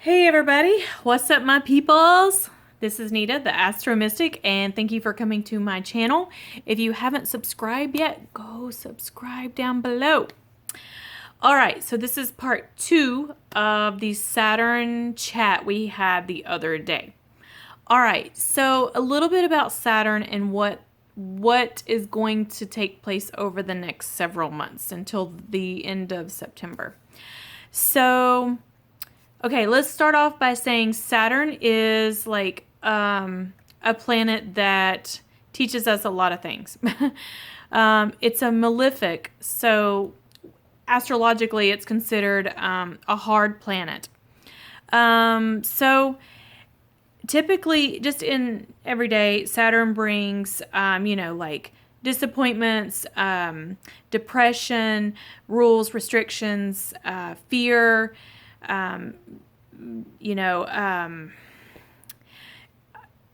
Hey everybody, what's up my peoples? This is Nita, the Astro Mystic, and thank you for coming to my channel. If you haven't subscribed yet, go subscribe down below. All right, so this is part 2 of the Saturn chat we had the other day. All right, so a little bit about Saturn and what is going to take place over the next several months until the end of September. So, okay, let's start off by saying Saturn is like a planet that teaches us a lot of things. It's a malefic, so astrologically it's considered a hard planet. So typically, just in everyday, Saturn brings, like disappointments, depression, rules, restrictions, fear, um,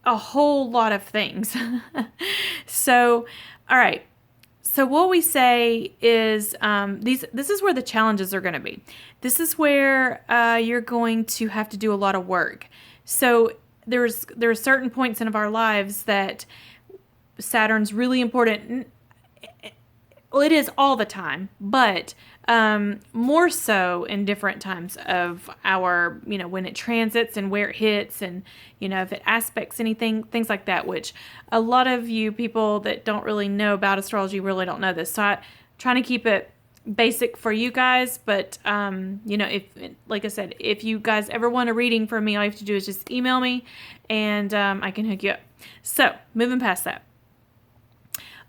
a whole lot of things. So, all right. So what we say is this is where the challenges are going to be. This is where you're going to have to do a lot of work. So there are certain points in our lives that Saturn's really important. Well, it is all the time, but more so in different times of our, when it transits and where it hits and, if it aspects anything, things like that, which a lot of you people that don't really know about astrology really don't know this. So I'm trying to keep it basic for you guys, but, if, like I said, if you guys ever want a reading from me, all you have to do is just email me and I can hook you up. So moving past that.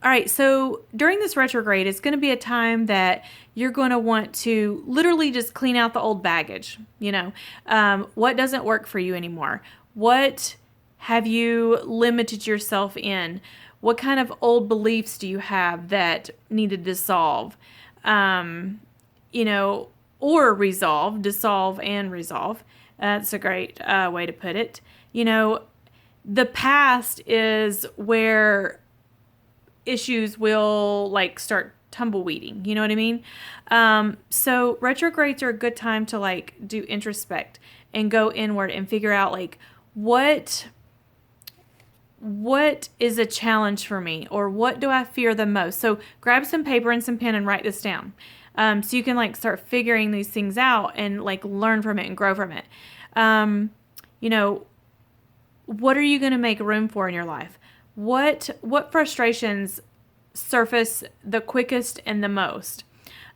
All right, so during this retrograde, it's going to be a time that you're going to want to literally just clean out the old baggage. What doesn't work for you anymore? What have you limited yourself in? What kind of old beliefs do you have that need to dissolve? Or dissolve and resolve. That's a great way to put it. The past is where issues will start tumbleweeding. You know what I mean? So retrogrades are a good time to do introspect and go inward and figure out what is a challenge for me, or what do I fear the most? So grab some paper and some pen and write this down. So you can start figuring these things out and learn from it and grow from it. What are you going to make room for in your life? What frustrations surface the quickest and the most?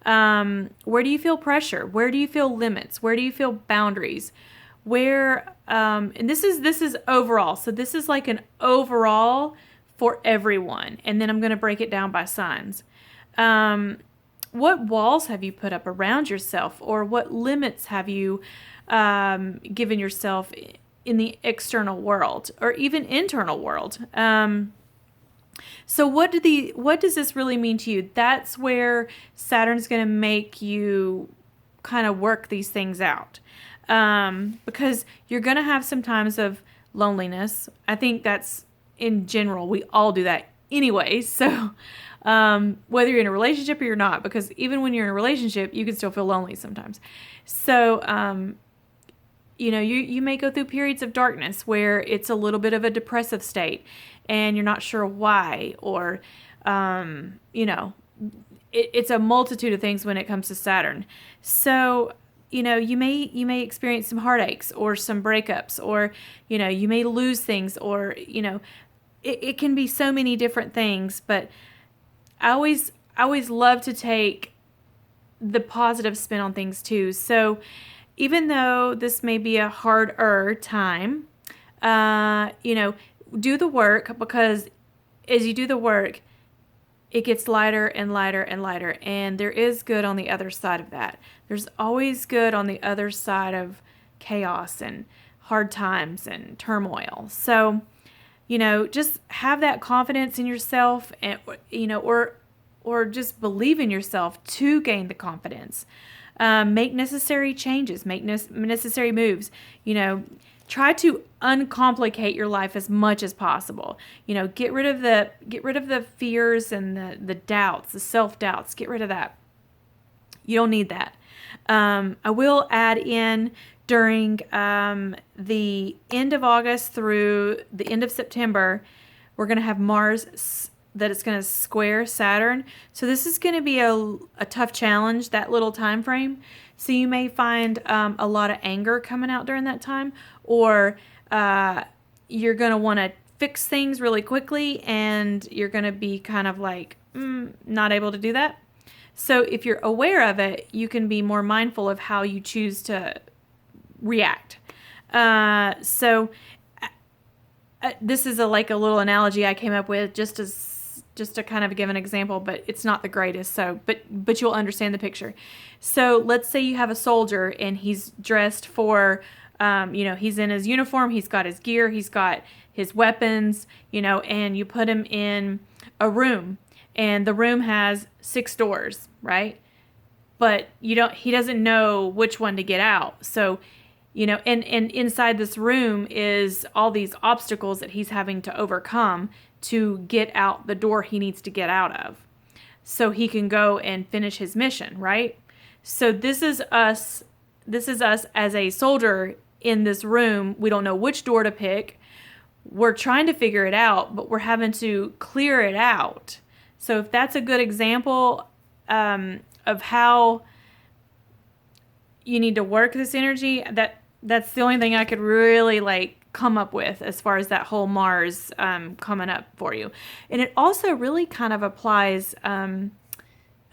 Where do you feel pressure? Where do you feel limits? Where do you feel boundaries? Where and this is overall. So this is an overall for everyone. And then I'm going to break it down by signs. What walls have you put up around yourself, or what limits have you given yourself in the external world or even internal world? So what does this really mean to you? That's where Saturn's going to make you kind of work these things out. Because you're going to have some times of loneliness. I think that's in general, we all do that anyway. So, whether you're in a relationship or you're not, because even when you're in a relationship, you can still feel lonely sometimes. So, you may go through periods of darkness where it's a little bit of a depressive state and you're not sure why, or, it's a multitude of things when it comes to Saturn. So, you may experience some heartaches or some breakups, or, you may lose things, or, it can be so many different things, but I always love to take the positive spin on things too. So, even though this may be a harder time, do the work, because as you do the work, it gets lighter and lighter and lighter. And there is good on the other side of that. There's always good on the other side of chaos and hard times and turmoil. So, just have that confidence in yourself, and, or just believe in yourself to gain the confidence. Make necessary changes, make necessary moves, try to uncomplicate your life as much as possible. Get rid of the fears and the doubts, the self-doubts, get rid of that. You don't need that. I will add in during the end of August through the end of September, we're going to have Mars that it's going to square Saturn. So this is going to be a tough challenge, that little time frame. So you may find a lot of anger coming out during that time, or you're going to want to fix things really quickly, and you're going to be kind of like not able to do that. So if you're aware of it, you can be more mindful of how you choose to react. This is like a little analogy I came up with just to kind of give an example, but it's not the greatest. So, but you'll understand the picture. So let's say you have a soldier and he's dressed for, he's in his uniform, he's got his gear, he's got his weapons, and you put him in a room, and the room has 6 doors, right? But he doesn't know which one to get out. So, and inside this room is all these obstacles that he's having to overcome to get out the door he needs to get out of, so he can go and finish his mission, right? So this is us as a soldier in this room. We don't know which door to pick. We're trying to figure it out, but we're having to clear it out. So if that's a good example of how you need to work this energy, that's the only thing I could really come up with as far as that whole Mars coming up for you. And it also really kind of applies a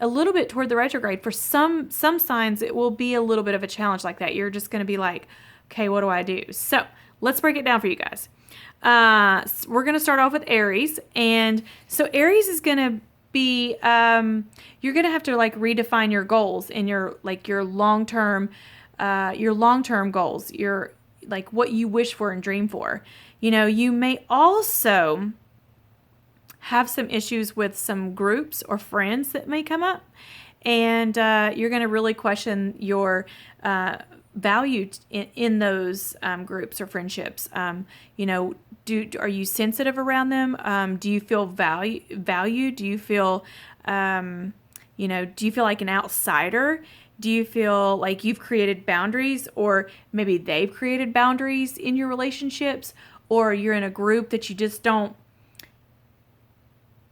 little bit toward the retrograde. For some signs, it will be a little bit of a challenge like that. You're just going to be like, okay, what do I do? So let's break it down for you guys. We're going to start off with Aries. And so Aries is going to be, you're going to have to redefine your goals and your long-term goals, your what you wish for and dream for. You may also have some issues with some groups or friends that may come up, and you're going to really question your value in those groups or friendships. Are you sensitive around them? Do you feel valued? Do you feel do you feel like an outsider? Do you feel like you've created boundaries, or maybe they've created boundaries in your relationships, or you're in a group that you just don't,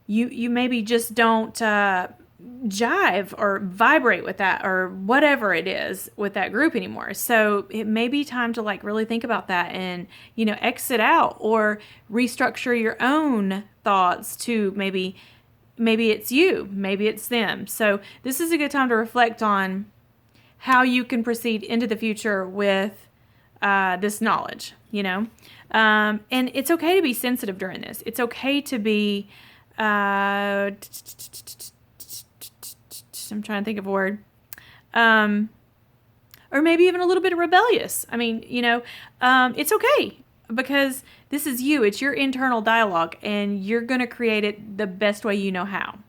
you maybe just don't jive or vibrate with that, or whatever it is with that group anymore. So it may be time to really think about that and, exit out or restructure your own thoughts to maybe it's you, maybe it's them. So this is a good time to reflect on how you can proceed into the future with this knowledge, and it's okay to be sensitive during this. It's okay to be, I'm trying to think of a word, or maybe even a little bit rebellious. I mean, it's okay, because this is you. It's your internal dialogue, and you're going to create it the best way you know how.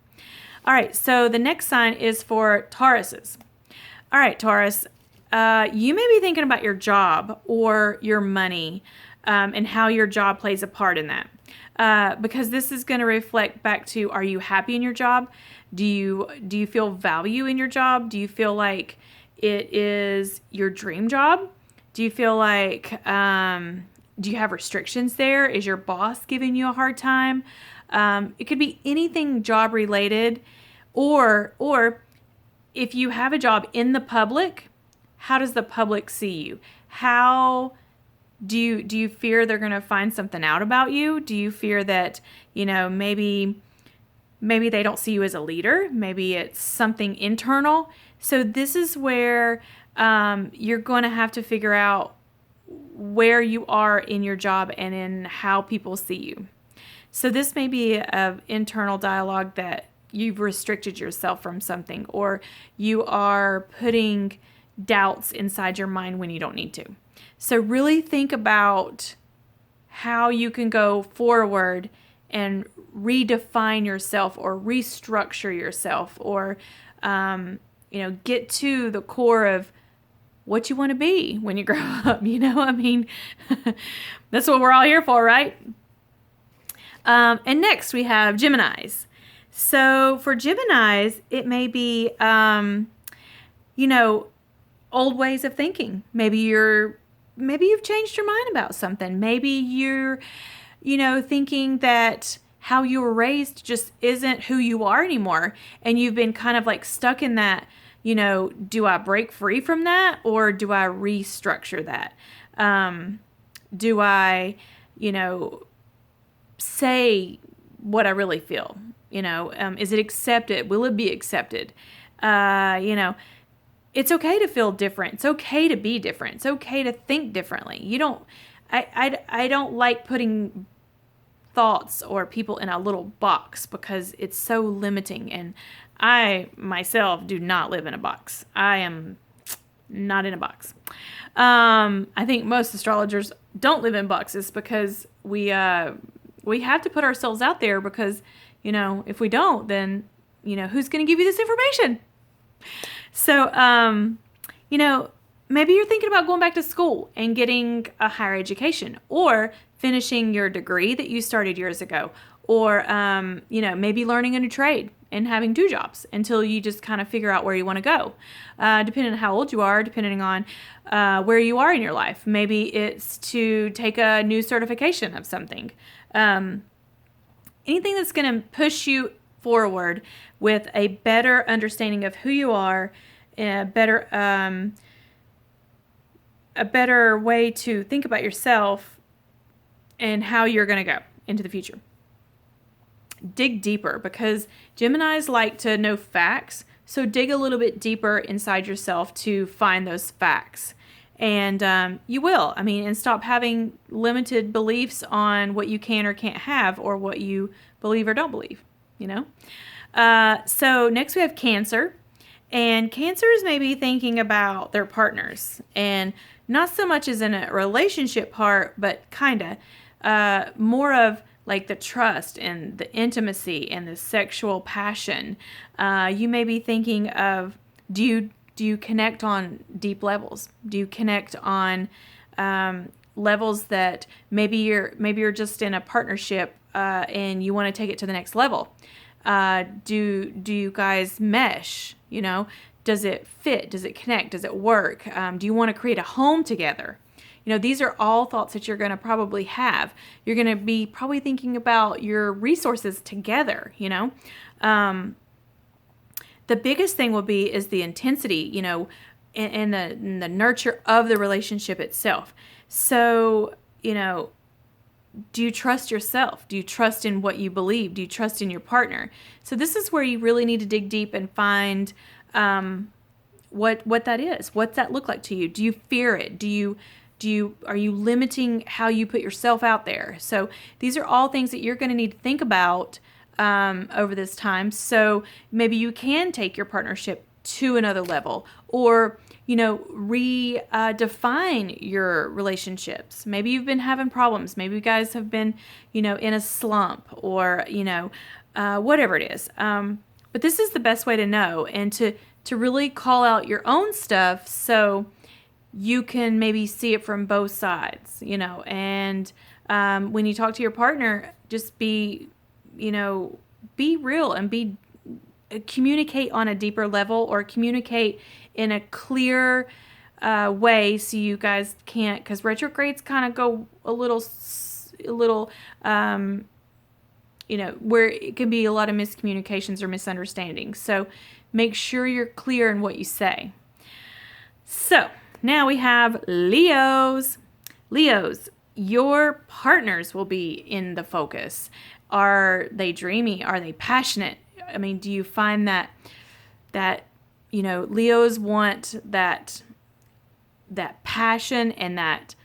All right, so the next sign is for Tauruses. All right, Taurus, you may be thinking about your job or your money and how your job plays a part in that. Because this is going to reflect back to, are you happy in your job? Do you feel value in your job? Do you feel like it is your dream job? Do you feel like, do you have restrictions there? Is your boss giving you a hard time? It could be anything job related, or if you have a job in the public, how does the public see you? How do you fear they're going to find something out about you? Do you fear that, maybe they don't see you as a leader? Maybe it's something internal. So this is where you're going to have to figure out where you are in your job and in how people see you. So this may be an internal dialogue that you've restricted yourself from something, or you are putting doubts inside your mind when you don't need to. So really think about how you can go forward and redefine yourself or restructure yourself, or get to the core of what you want to be when you grow up. That's what we're all here for, right? And next we have Geminis. So for Geminis, it may be you know, old ways of thinking. Maybe you've changed your mind about something. Maybe you're, thinking that how you were raised just isn't who you are anymore. And you've been kind of like stuck in that, do I break free from that or do I restructure that? Do I, say what I really feel? Is it accepted? Will it be accepted? It's okay to feel different. It's okay to be different. It's okay to think differently. I don't like putting thoughts or people in a little box because it's so limiting. And I myself do not live in a box. I am not in a box. I think most astrologers don't live in boxes because we have to put ourselves out there because, if we don't, then, who's going to give you this information? So, maybe you're thinking about going back to school and getting a higher education or finishing your degree that you started years ago, or, maybe learning a new trade and having 2 jobs until you just kind of figure out where you want to go, depending on how old you are, depending on where you are in your life. Maybe it's to take a new certification of something. Anything that's going to push you forward with a better understanding of who you are, a better way to think about yourself and how you're going to go into the future. Dig deeper, because Geminis like to know facts. So dig a little bit deeper inside yourself to find those facts. And you will. And stop having limited beliefs on what you can or can't have or what you believe or don't believe, So next we have Cancer. And Cancer is maybe thinking about their partners. And not so much as in a relationship part, but kind of more of like the trust and the intimacy and the sexual passion. You may be thinking of, do you connect on deep levels? Do you connect on levels that maybe you're just in a partnership and you want to take it to the next level? Do you guys mesh? Does it fit? Does it connect? Does it work? Do you want to create a home together? These are all thoughts that you're going to probably have. You're going to be probably thinking about your resources together, The biggest thing will be is the intensity, and the nurture of the relationship itself. So, do you trust yourself? Do you trust in what you believe? Do you trust in your partner? So this is where you really need to dig deep and find what that is. What's that look like to you? Do you fear it? Are you limiting how you put yourself out there? So these are all things that you're going to need to think about over this time. So maybe you can take your partnership to another level, or redefine your relationships. Maybe you've been having problems. Maybe you guys have been, in a slump, or whatever it is. But this is the best way to know, and to really call out your own stuff so you can maybe see it from both sides, and when you talk to your partner, just be real and communicate on a deeper level, or communicate in a clear way, so you guys can't, because retrogrades kind of go a little, where it can be a lot of miscommunications or misunderstandings. So make sure you're clear in what you say. So now we have Leos. Leos, your partners will be in the focus. Are they dreamy? Are they passionate? Do you find that Leos want that passion and that,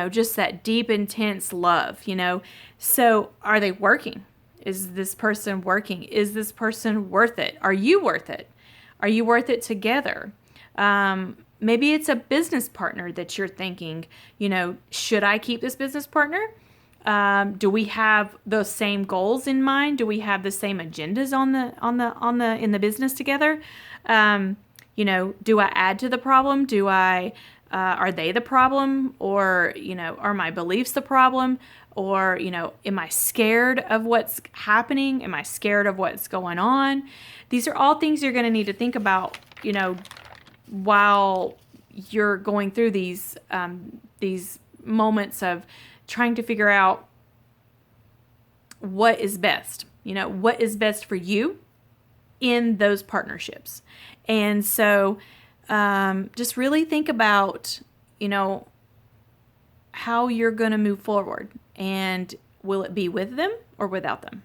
just that deep, intense love, So are they working? Is this person working? Is this person worth it? Are you worth it? Are you worth it together? Maybe it's a business partner that you're thinking, should I keep this business partner? Do we have those same goals in mind? Do we have the same agendas in the business together? Do I add to the problem? Are they the problem? Or, are my beliefs the problem? Or, am I scared of what's happening? Am I scared of what's going on? These are all things you're going to need to think about while you're going through these moments of trying to figure out what is best, what is best for you in those partnerships. And so just really think about, how you're going to move forward, and will it be with them or without them?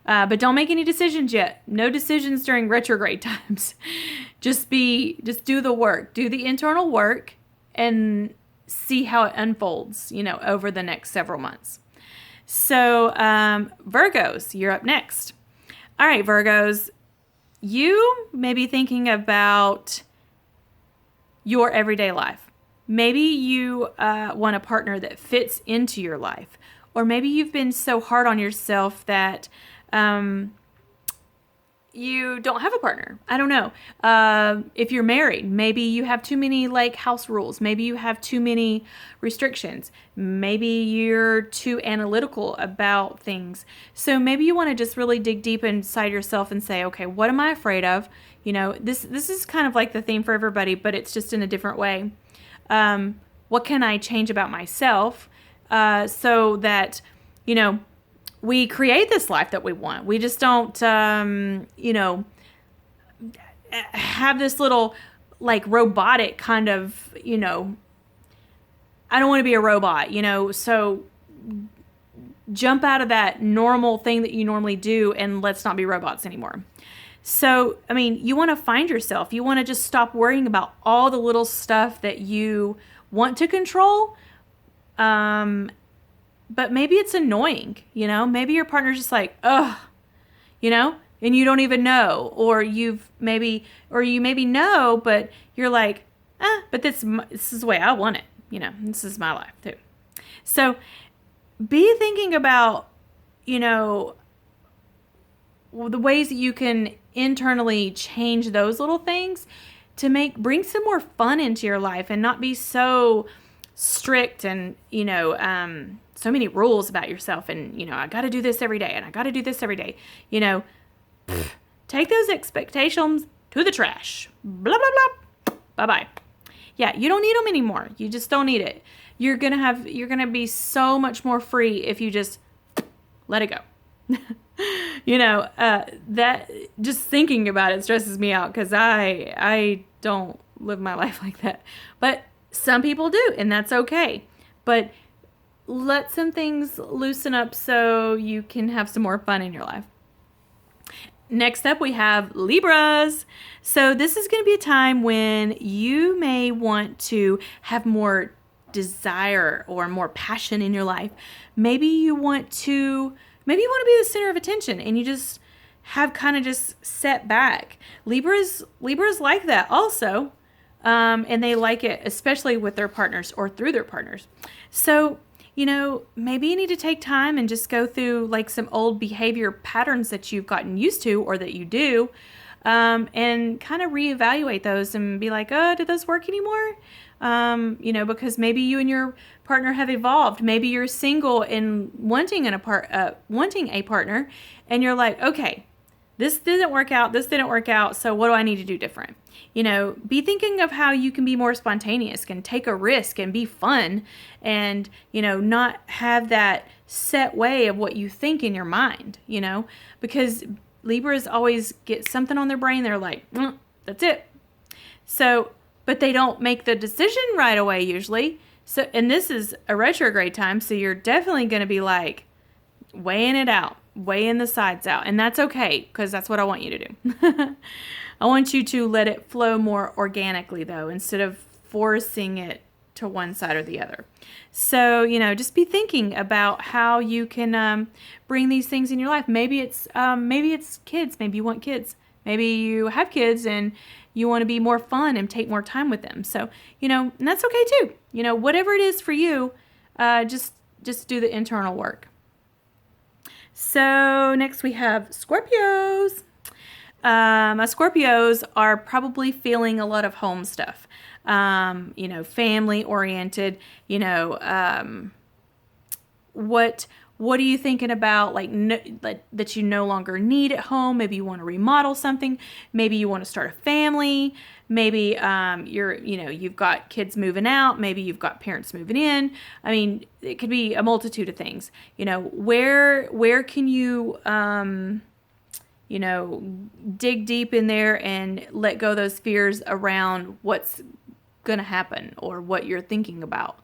But don't make any decisions yet. No decisions during retrograde times. Just do the work, do the internal work, and see how it unfolds, over the next several months. So, Virgos, you're up next. All right, Virgos, you may be thinking about your everyday life. Maybe you want a partner that fits into your life. Or maybe you've been so hard on yourself that you don't have a partner. I don't know. If you're married, maybe you have too many house rules. Maybe you have too many restrictions. Maybe you're too analytical about things. So maybe you want to just really dig deep inside yourself and say, okay, what am I afraid of? This is kind of like the theme for everybody, but it's just in a different way. What can I change about myself so that, we create this life that we want. We just don't, have this little robotic kind of, I don't want to be a robot, so jump out of that normal thing that you normally do and let's not be robots anymore. So, you want to find yourself. You want to just stop worrying about all the little stuff that you want to control. But maybe it's annoying, maybe your partner's just like, ugh, and you don't even know, or you maybe know, but you're like, but this is the way I want it. This is my life too. So be thinking about, the ways that you can internally change those little things to bring some more fun into your life and not be so strict and, so many rules about yourself and, I got to do this every day and I got to do this every day. Take those expectations to the trash. Blah, blah, blah. Bye-bye. Yeah, you don't need them anymore. You just don't need it. You're going to be so much more free if you just let it go. That just thinking about it stresses me out because I don't live my life like that. But some people do, and that's okay. But let some things loosen up so you can have some more fun in your life. Next up, we have Libras. So this is going to be a time when you may want to have more desire or more passion in your life. Maybe you want to be the center of attention and you just have kind of just set back. Libras like that also. And they like it, especially with their partners or through their partners. So, maybe you need to take time and just go through some old behavior patterns that you've gotten used to or that you do, and kind of reevaluate those and be like, oh, did those work anymore? Because maybe you and your partner have evolved. Maybe you're single and wanting a partner, and you're like, okay, this didn't work out, so what do I need to do different? Be thinking of how you can be more spontaneous, can take a risk and be fun and, not have that set way of what you think in your mind, because Libras always get something on their brain. They're like, that's it. So, but they don't make the decision right away usually. So, and this is a retrograde time. So you're definitely going to be weighing it out, weighing the sides out. And that's okay, because that's what I want you to do. I want you to let it flow more organically, though, instead of forcing it to one side or the other. So, just be thinking about how you can bring these things in your life. Maybe it's kids. Maybe you want kids. Maybe you have kids and you want to be more fun and take more time with them. So, and that's okay too. Whatever it is for you, just do the internal work. So next we have Scorpios. My Scorpios are probably feeling a lot of home stuff, family oriented, what what are you thinking about, like, that you no longer need at home? Maybe you want to remodel something. Maybe you want to start a family. Maybe you've got kids moving out. Maybe you've got parents moving in. I mean, it could be a multitude of things. Where can you dig deep in there and let go of those fears around what's going to happen or what you're thinking about.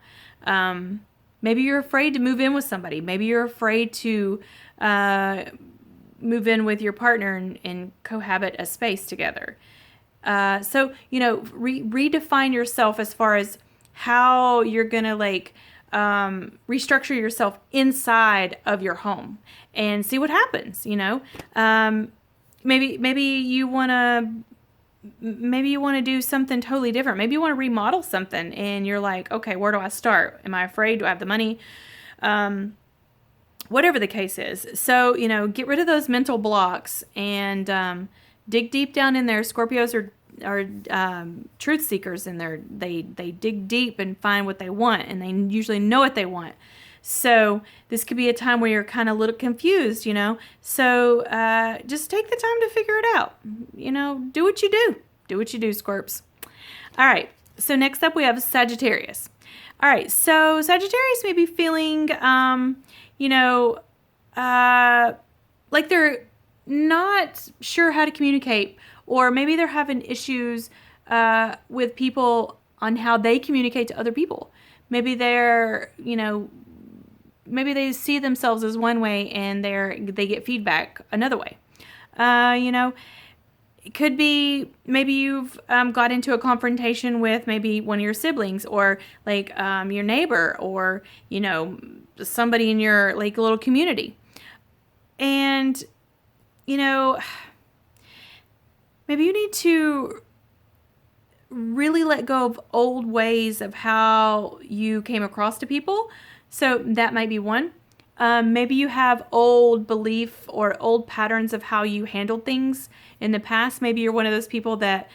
Maybe you're afraid to move in with somebody. Maybe you're afraid to move in with your partner and cohabit a space together. So redefine yourself as far as how you're going to restructure yourself inside of your home and see what happens. Maybe you want to do something totally different. Maybe you want to remodel something and you're like, okay, where do I start? Am I afraid? Do I have the money? Whatever the case is. So, get rid of those mental blocks and dig deep down in there. Scorpios are truth seekers in there. They dig deep and find what they want, and they usually know what they want. So this could be a time where you're kind of a little confused, So just take the time to figure it out. Do what you do. Do what you do, Scorps. All right. So next up we have Sagittarius. All right. So Sagittarius may be feeling, like they're not sure how to communicate, or maybe they're having issues with people on how they communicate to other people. Maybe they're, maybe they see themselves as one way and they get feedback another way. It could be maybe you've got into a confrontation with maybe one of your siblings, or your neighbor, or somebody in your little community, and maybe you need to really let go of old ways of how you came across to people. So that might be one. Maybe you have old belief or old patterns of how you handled things in the past. Maybe you're one of those people that,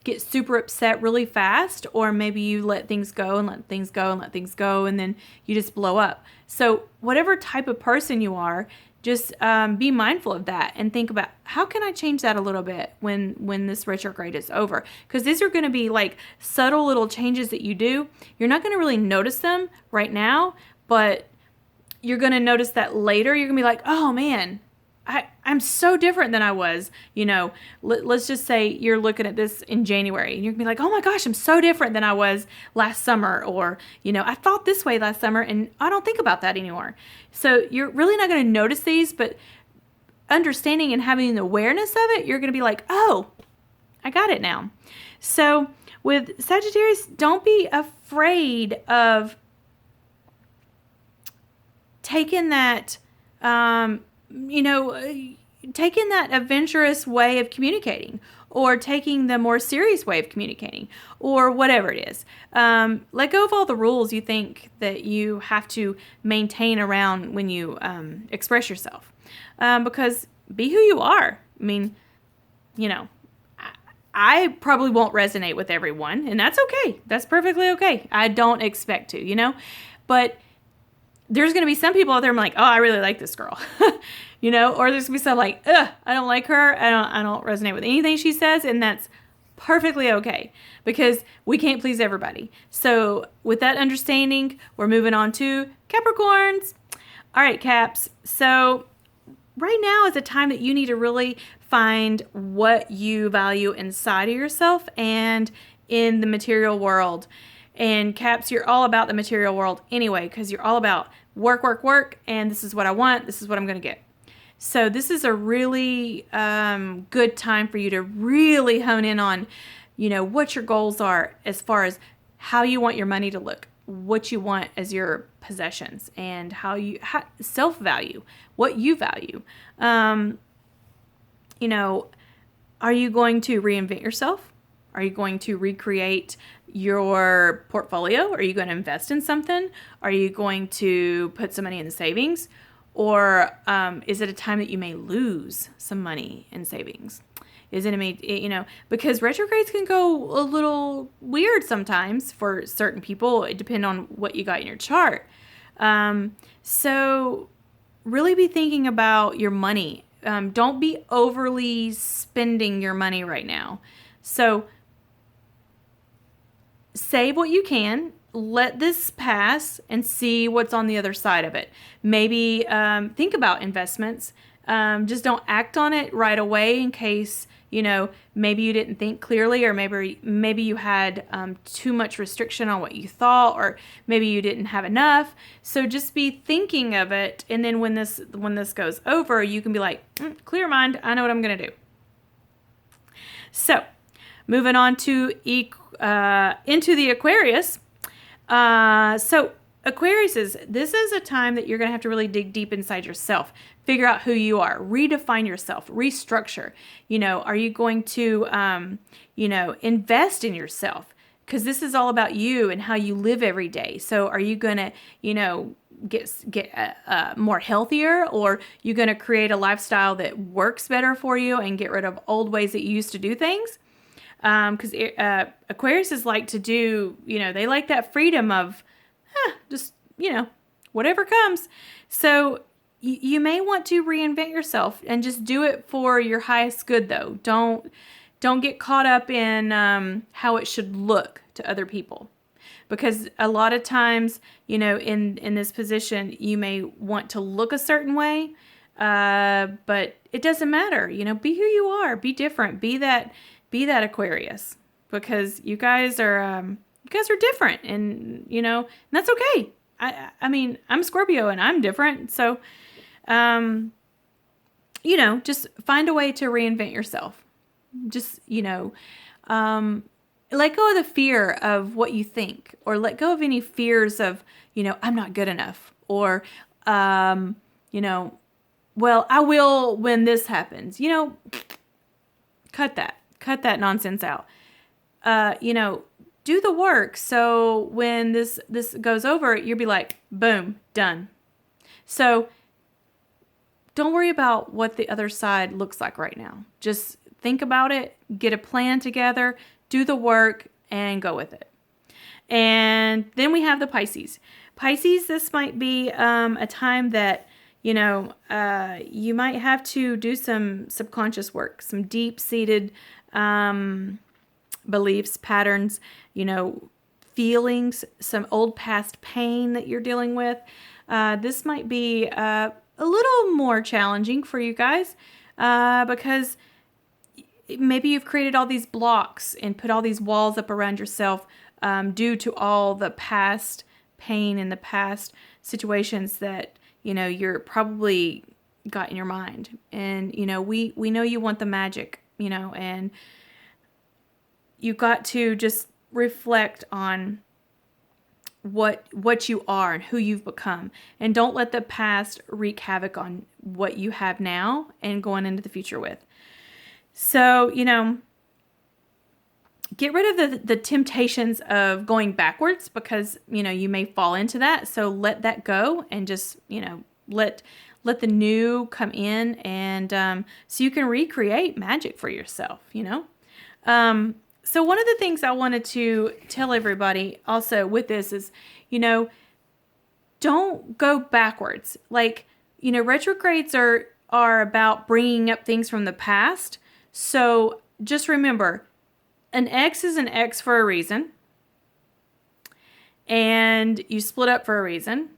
get super upset really fast, or maybe you let things go and let things go and let things go, and then you just blow up. So whatever type of person you are, just be mindful of that and think about, how can I change that a little bit when this retrograde is over? Because these are going to be subtle little changes that you do. You're not going to really notice them right now, but you're going to notice that later. You're going to be like, oh man, I'm so different than I was. Let's just say you're looking at this in January and you're going to be like, oh my gosh, I'm so different than I was last summer. Or, I thought this way last summer and I don't think about that anymore. So you're really not going to notice these, but understanding and having the awareness of it, you're going to be like, oh, I got it now. So with Sagittarius, don't be afraid of taking that, taking that adventurous way of communicating, or taking the more serious way of communicating, or whatever it is. Let go of all the rules you think that you have to maintain around when you express yourself. Because be who you are. I mean, I probably won't resonate with everyone, and that's okay. That's perfectly okay. I don't expect to, but there's going to be some people out there I'm like, oh, I really like this girl, or there's going to be some like, ugh, I don't like her. I don't resonate with anything she says. And that's perfectly okay, because we can't please everybody. So with that understanding, we're moving on to Capricorns. All right, Caps. So right now is a time that you need to really find what you value inside of yourself and in the material world. And Caps, you're all about the material world anyway, because you're all about work, work, work, and this is what I want, this is what I'm going to get. So this is a really good time for you to really hone in on, what your goals are as far as how you want your money to look, what you want as your possessions, and how self-value, what you value. Are you going to reinvent yourself? Are you going to recreate your portfolio? Are you going to invest in something? Are you going to put some money in savings? Or is it a time that you may lose some money in savings? Is it, because retrogrades can go a little weird sometimes for certain people. It depends on what you got in your chart. So really be thinking about your money. Don't be overly spending your money right now. So save what you can. Let this pass and see what's on the other side of it. Maybe think about investments. Just don't act on it right away in case, maybe you didn't think clearly, or maybe you had too much restriction on what you thought, or maybe you didn't have enough. So just be thinking of it, and then when this goes over, you can be like, clear mind, I know what I'm gonna do. So moving on to into the Aquarius. So Aquarius this is a time that you're going to have to really dig deep inside yourself, figure out who you are, redefine yourself, restructure. Are you going to, invest in yourself? Because this is all about you and how you live every day. So are you going to, get more healthier, or you going to create a lifestyle that works better for you and get rid of old ways that you used to do things? Because Aquariuses like to do, they like that freedom of just, whatever comes. So you may want to reinvent yourself and just do it for your highest good, though. Don't get caught up in how it should look to other people. Because a lot of times, in this position, you may want to look a certain way, but it doesn't matter. Be who you are. Be different. Be that Aquarius, because you guys are different, and and that's okay. I mean, I'm Scorpio and I'm different, so just find a way to reinvent yourself. Just let go of the fear of what you think, or let go of any fears of I'm not good enough, or well, I will when this happens. Cut that nonsense out. Do the work. So when this goes over, you'll be like, boom, done. So don't worry about what the other side looks like right now. Just think about it, get a plan together, do the work, and go with it. And then we have the Pisces. Pisces, this might be a time that you might have to do some subconscious work, some deep-seated beliefs, patterns, feelings, some old past pain that you're dealing with. This might be a little more challenging for you guys because maybe you've created all these blocks and put all these walls up around yourself due to all the past pain and the past situations that you're probably got in your mind. And we know you want the magic, and you got to just reflect on what you are and who you've become, and don't let the past wreak havoc on what you have now and going into the future with. So get rid of the temptations of going backwards, because you may fall into that. So let that go, and just let the new come in, and so you can recreate magic for yourself. So one of the things I wanted to tell everybody also with this is, don't go backwards. Like, retrogrades are about bringing up things from the past. So just remember, an ex is an ex for a reason, and you split up for a reason.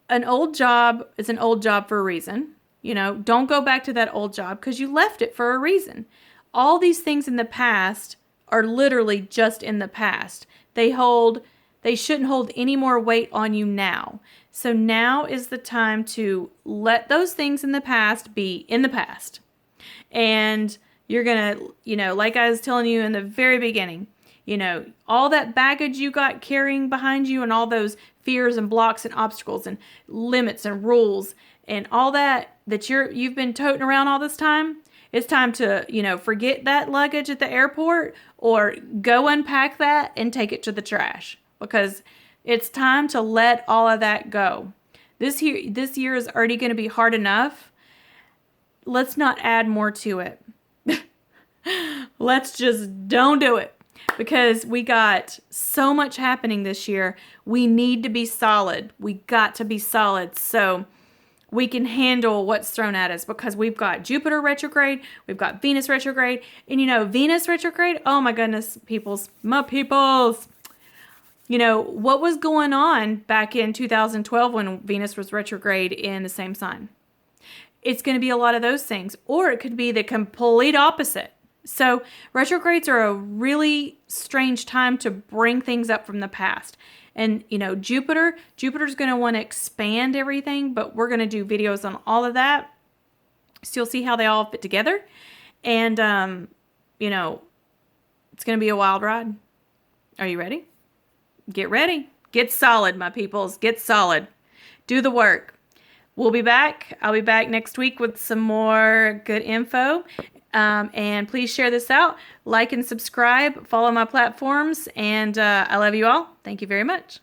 An old job is an old job for a reason. Don't go back to that old job because you left it for a reason. All these things in the past are literally just in the past. They shouldn't hold any more weight on you now. So now is the time to let those things in the past be in the past. And you're going to, like I was telling you in the very beginning, all that baggage you got carrying behind you, and all those fears and blocks and obstacles and limits and rules and all that you've been toting around all this time. It's time to, forget that luggage at the airport, or go unpack that and take it to the trash, because it's time to let all of that go. This year is already going to be hard enough. Let's not add more to it. Let's just don't do it, because we got so much happening this year. We need to be solid. We got to be solid. So we can handle what's thrown at us because we've got Jupiter retrograde, we've got Venus retrograde, and Venus retrograde, oh my goodness, my peoples. What was going on back in 2012 when Venus was retrograde in the same sign? It's going to be a lot of those things, or it could be the complete opposite. So retrogrades are a really strange time to bring things up from the past. And, Jupiter's going to want to expand everything, but we're going to do videos on all of that. So you'll see how they all fit together. And, it's going to be a wild ride. Are you ready? Get ready. Get solid, my peoples. Get solid. Do the work. We'll be back. I'll be back next week with some more good info. And please share this out. Like and subscribe. Follow my platforms. And I love you all. Thank you very much.